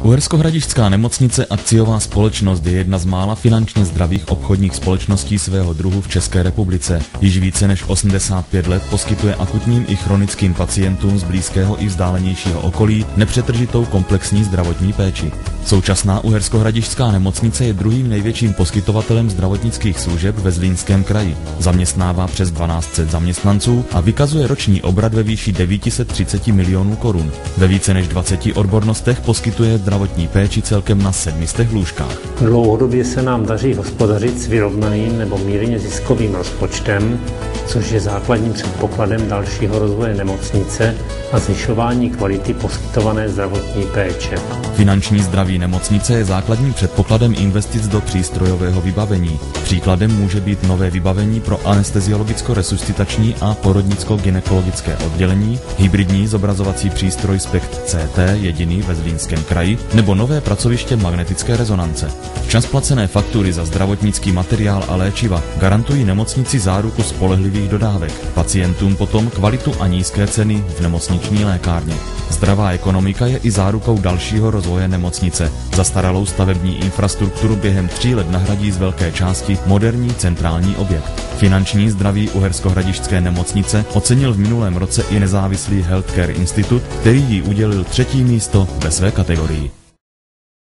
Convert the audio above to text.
Uherskohradišťská nemocnice akciová společnost je jedna z mála finančně zdravých obchodních společností svého druhu v České republice. Již více než 85 let poskytuje akutním i chronickým pacientům z blízkého i vzdálenějšího okolí nepřetržitou komplexní zdravotní péči. Současná Uherskohradišťská nemocnice je druhým největším poskytovatelem zdravotnických služeb ve Zlínském kraji. Zaměstnává přes 1200 zaměstnanců a vykazuje roční obrat ve výši 930 milionů korun. Ve více než 20 odbornostech poskytuje zdravotní péči celkem na 700 lůžkách. Dlouhodobě se nám daří hospodařit s vyrovnaným nebo mírně ziskovým rozpočtem, což je základním předpokladem dalšího rozvoje nemocnice a zvyšování kvality poskytované zdravotní péče. Finanční zdraví nemocnice je základním předpokladem investic do přístrojového vybavení. Příkladem může být nové vybavení pro anesteziologicko-resuscitační a porodnicko-gynekologické oddělení, hybridní zobrazovací přístroj SPECT CT jediný ve Zlínském kraji, nebo nové pracoviště magnetické rezonance. Včas placené faktury za zdravotnický materiál a léčiva garantují nemocnici záruku spolehlivých dodávek. Pacientům potom kvalitu a nízké ceny v nemocniční lékárně. Zdravá ekonomika je i zárukou dalšího rozvoje nemocnice. Zastaralou stavební infrastrukturu během 3 let nahradí z velké části moderní centrální objekt. Finanční zdraví Uherskohradišťské nemocnice ocenil v minulém roce i nezávislý Healthcare Institute, který jí udělil 3. místo ve své kategorii.